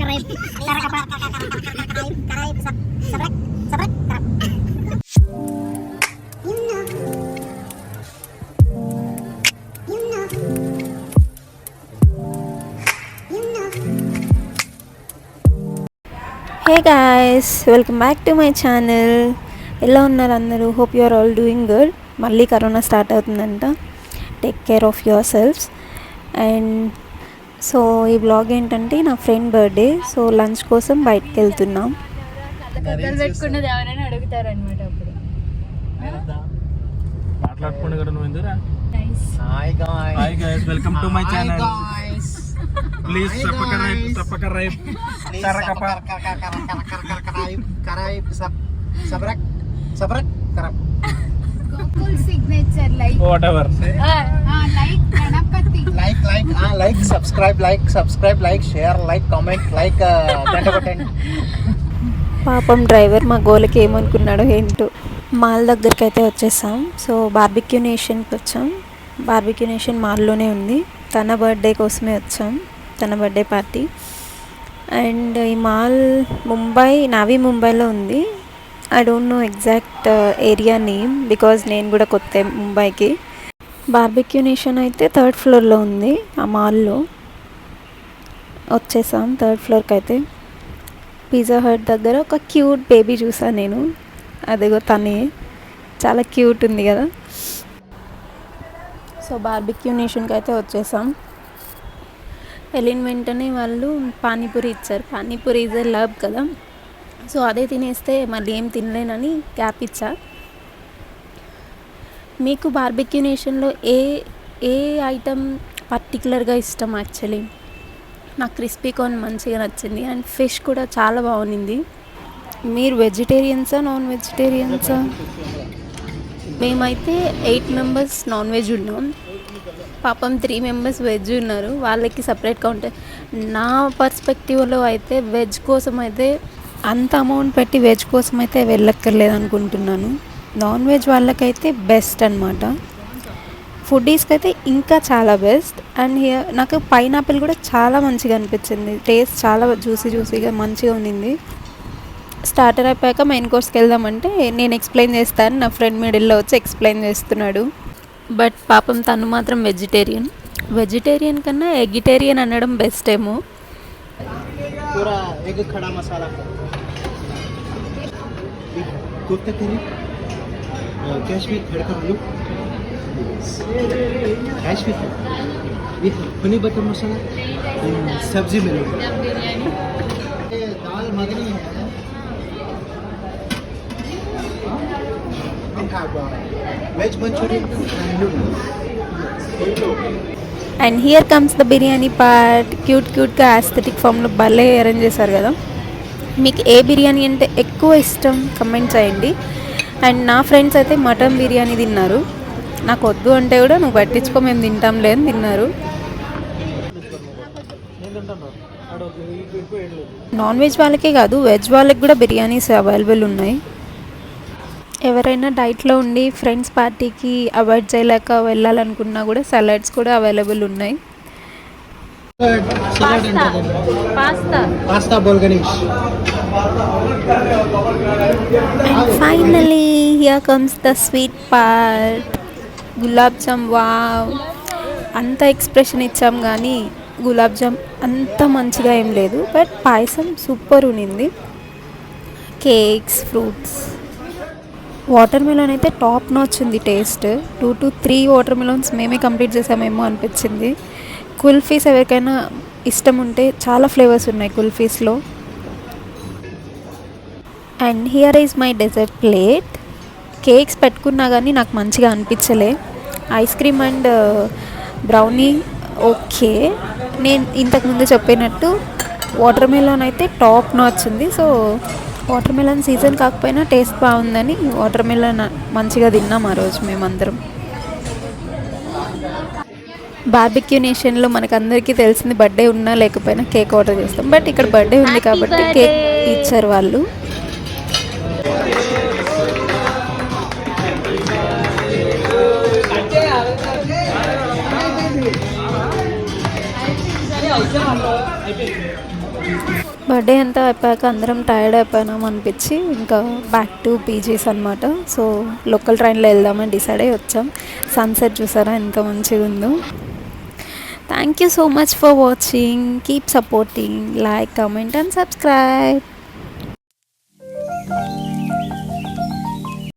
Hey guys, welcome back to my channel. ఎలా ఉన్నారు అందరూ? Hope you are all doing good. మళ్ళీ corona start అవుతుందంట. Take care of your selfs. And so ఈ blog ఏంటంటే నా ఫ్రెండ్ బర్త్డే. సో లంచ్ కోసం బయటకు వెళ్తున్నాం. పెట్టుకున్నది ఎవరైనా అడుగుతారు అనమాట. అప్పుడు Hi guys, welcome to my channel. Please subscribe. Gokul signature like Whatever. like Ganapati. Like, subscribe, share, like, comment, like 10/10. పాపం డ్రైవర్ మా గోలకి ఏమనుకున్నాడో ఏంటో. మాల్ దగ్గరికి అయితే వచ్చేసాం. సో బార్బిక్యూ నేషన్కి వచ్చాం. బార్బిక్యూ నేషన్ మాల్లోనే ఉంది. తన బర్త్డే కోసమే వచ్చాం, తన బర్త్డే పార్టీ. అండ్ ఈ మాల్ నావీ ముంబైలో ఉంది. I don't know exact area name because నేను కూడా కొత్త ముంబైకి. బార్బిక్యూ నేషన్ అయితే 3rd ఫ్లోర్లో ఉంది. ఆ మాల్లో వచ్చేసాం 3rd ఫ్లోర్కి అయితే. పిజ్జా హట్ దగ్గర ఒక క్యూట్ బేబీ చూసాను నేను. అదిగో తనే, చాలా క్యూట్ ఉంది కదా. సో బార్బిక్యూ నేషన్కి అయితే వచ్చేసాం. వెళ్ళిన వెంటనే వాళ్ళు పానీపూరి ఇచ్చారు. పానీపూరి ఈజ్ ఎ లవ్ కదా. సో అదే తినేస్తే మళ్ళీ ఏం తినలేనని గ్యాప్ ఇచ్చా. మీకు బార్బిక్యూ నేషన్లో ఏ ఐటమ్ పర్టికులర్గా ఇష్టం? యాక్చువల్లీ నాకు క్రిస్పీ కార్న్ మంచిగా నచ్చింది. అండ్ ఫిష్ కూడా చాలా బాగుంది. మీరు వెజిటేరియన్సా నాన్ వెజిటేరియన్సా? మేమైతే 8 మెంబర్స్ నాన్ వెజ్ ఉన్నాం. పాపం 3 మెంబర్స్ వెజ్ ఉన్నారు. వాళ్ళకి సపరేట్గా ఉంటాయి. నా పర్స్పెక్టివ్లో అయితే వెజ్ కోసం అయితే అంత అమౌంట్ పెట్టి వెజ్ కోసం అయితే వెళ్ళక్కర్లేదు అనుకుంటున్నాను. నాన్ వెజ్ వాళ్ళకైతే బెస్ట్ అనమాట. ఫుడ్డీస్కి అయితే ఇంకా చాలా బెస్ట్. అండ్ నాకు పైనాపిల్ కూడా చాలా మంచిగా అనిపించింది. టేస్ట్ చాలా జ్యూసీగా మంచిగా ఉండింది. స్టార్టర్ అయిపోయాక మెయిన్ కోర్స్కి వెళ్దామంటే నేను ఎక్స్ప్లెయిన్ చేస్తాను, నా ఫ్రెండ్ మిడిల్లో వచ్చి ఎక్స్ప్లెయిన్ చేస్తున్నాడు. బట్ పాపం తను మాత్రం వెజిటేరియన్ కన్నా ఎగిటేరియన్ అనడం బెస్ట్ ఏమో. पूरा एग खड़ा मसाला कुत्ते तेरी कैश भी खड़का ब्लू कैश भी ये पनीर बटर मसाला सब्जी में दाल मखनी है veg manchurian and here comes the biryani part. క్యూట్గా ఆస్థెటిక్ ఫామ్లో భలే అరేంజ్ చేశారు కదా. మీకు ఏ బిర్యానీ అంటే ఎక్కువ ఇష్టం కమెంట్ చేయండి. అండ్ నా ఫ్రెండ్స్ అయితే మటన్ బిర్యానీ తిన్నారు. నాకు వద్దు అంటే కూడా నువ్వు పట్టించుకో, మేము తింటాంలే అని తిన్నారు. నాన్ వెజ్ వాళ్ళకే కాదు, వెజ్ వాళ్ళకి కూడా బిర్యానీస్ అవైలబుల్ ఉన్నాయి. ఎవరైనా డైట్లో ఉండి ఫ్రెండ్స్ పార్టీకి అవాయిడ్ చేయలేక వెళ్ళాలనుకున్నా కూడా సలాడ్స్ కూడా అవైలబుల్ ఉన్నాయి. Pasta bolognese And finally here comes the sweet part. Gulab jam. Wow, అంత ఎక్స్ప్రెషన్ ఇచ్చాం కానీ గులాబ్ జామ్ అంత మంచిగా ఏం లేదు. బట్ పాయసం సూపర్ ఉన్నింది. కేక్స్, ఫ్రూట్స్, వాటర్ మిలన్ అయితే టాప్ నాచ్ ఉంది టేస్ట్. 2 to 3 వాటర్ మిలన్స్ మేమే కంప్లీట్ చేసామేమో అనిపించింది. కుల్ఫీస్ ఎవరికైనా ఇష్టం ఉంటే చాలా ఫ్లేవర్స్ ఉన్నాయి కుల్ఫీస్లో. And here is my dessert plate. Cakes పెట్టుకున్నా కానీ నాకు మంచిగా అనిపించలే. Ice cream and brownie okay. నేను ఇంతకుముందు చెప్పినట్టు వాటర్ మిలన్ అయితే టాప్ నాచ్ ఉంది. సో వాటర్ మిలన్ సీజన్ కాకపోయినా టేస్ట్ బాగుందని వాటర్ మిలన్ మంచిగా తిన్నాం ఆ రోజు మేమందరం. బార్బిక్యూ నేషన్లో మనకు అందరికీ తెలిసింది బర్త్డే ఉన్నా లేకపోయినా కేక్ ఆర్డర్ చేస్తాం. బట్ ఇక్కడ బర్త్డే ఉంది కాబట్టి కేక్ ఇచ్చారు వాళ్ళు. బర్త్డే అంతా అయిపోయాక అందరం టైర్డ్ అయిపోయినాం అనిపించి ఇంకా బ్యాక్ టు పీజీస్ అనమాట. సో లోకల్ ట్రైన్లో వెళ్దామని డిసైడ్ అయ్యి వచ్చాం. సన్సెట్ చూసారా ఎంత మంచిగా ఉందో. Thank you so much for watching. Keep supporting, like, comment and subscribe.